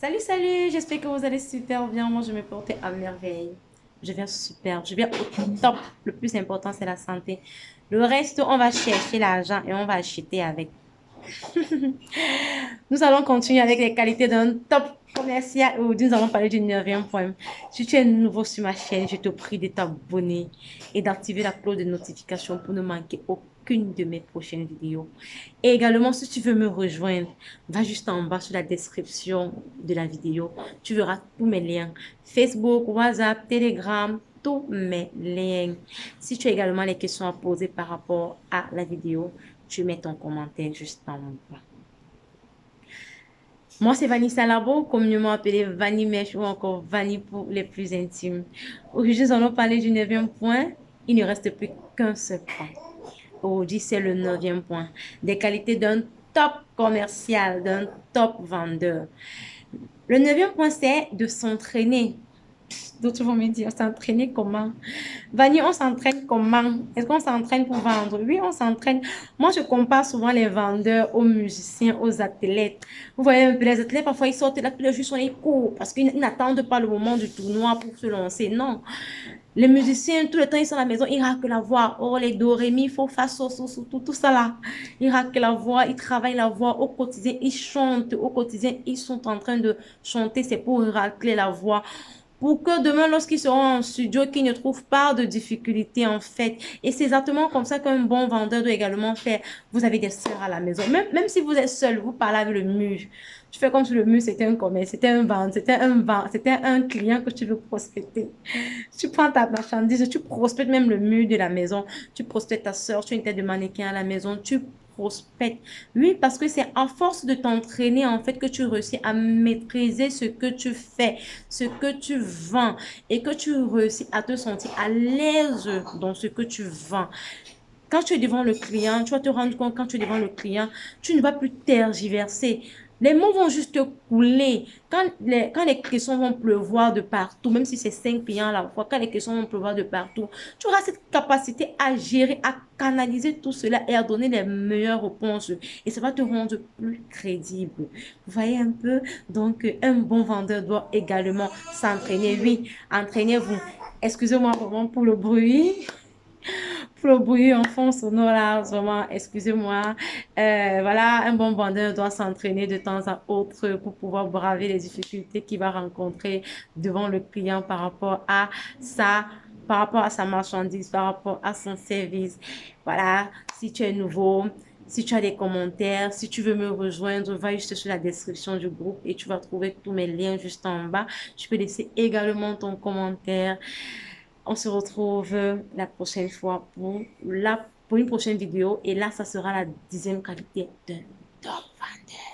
Salut, salut, j'espère que vous allez super bien. Moi, je me porte à merveille. Je viens super, je viens au top. Le plus important, c'est la santé. Le reste, on va chercher l'argent et on va acheter avec. Nous allons continuer avec les qualités d'un top commercial. Aujourd'hui, nous allons parler du neuvième point. Si tu es nouveau sur ma chaîne, je te prie de t'abonner et d'activer la cloche de notification pour ne manquer aucune de mes prochaines vidéos. Et également, si tu veux me rejoindre, va juste en bas sur la description de la vidéo. Tu verras tous mes liens. Facebook, WhatsApp, Telegram, tous mes liens. Si tu as également les questions à poser par rapport à la vidéo, tu mets ton commentaire juste en bas. Moi, c'est Vanessa Labo, communément appelée Vanny Mèche ou encore Vanny pour les plus intimes. Aujourd'hui, nous allons parler du neuvième point. Il ne reste plus qu'un seul point. Aujourd'hui, c'est le neuvième point. Des qualités d'un top commercial, d'un top vendeur. Le neuvième point, c'est de s'entraîner. D'autres vont me dire, s'entraîner comment? Vanny, on s'entraîne comment? Est-ce qu'on s'entraîne pour vendre? Oui, on s'entraîne. Moi, je compare souvent les vendeurs aux musiciens, aux athlètes. Vous voyez un peu les athlètes, parfois ils sortent là, tous les jours, ils courent parce qu'ils n'attendent pas le moment du tournoi pour se lancer. Non. Les musiciens, tout le temps, ils sont à la maison, ils raquent la voix. Oh, les do, ré, mi, fo, fa, so, so, so, tout ça là. Ils raquent la voix, ils travaillent la voix au quotidien, ils chantent. Au quotidien, ils sont en train de chanter, c'est pour racler la voix pour que demain, lorsqu'ils seront en studio, qu'ils ne trouvent pas de difficultés en fait. Et c'est exactement comme ça qu'un bon vendeur doit également faire. Vous avez des sœurs à la maison. Même si vous êtes seul, vous parlez avec le mur. Tu fais comme si le mur, c'était un commerce, c'était un vente, c'était un client que tu veux prospecter. Tu prends ta marchandise, tu prospectes même le mur de la maison. Tu prospectes ta sœur, tu as une tête de mannequin à la maison, tu prospectes. Oui, parce que c'est à force de t'entraîner, en fait, que tu réussis à maîtriser ce que tu fais, ce que tu vends et que tu réussis à te sentir à l'aise dans ce que tu vends. Quand tu es devant le client, tu vas te rendre compte, quand tu es devant le client, tu ne vas plus tergiverser. Les mots vont juste couler. Quand les questions vont pleuvoir de partout, même si c'est 5 clients à la fois, quand les questions vont pleuvoir de partout, tu auras cette capacité à gérer, à canaliser tout cela et à donner les meilleures réponses. Et ça va te rendre plus crédible. Vous voyez un peu? Donc, un bon vendeur doit également s'entraîner. Oui, entraînez-vous. Excusez-moi vraiment pour le bruit. Pour le bruit en fond sonore là, vraiment, excusez-moi. Voilà, un bon vendeur doit s'entraîner de temps à autre pour pouvoir braver les difficultés qu'il va rencontrer devant le client par rapport à sa marchandise, par rapport à son service. Voilà, si tu es nouveau, si tu as des commentaires, si tu veux me rejoindre, va juste sur la description du groupe et tu vas trouver tous mes liens juste en bas. Tu peux laisser également ton commentaire. On se retrouve la prochaine fois pour une prochaine vidéo. Et là, ça sera la 10e qualité de top vendeur.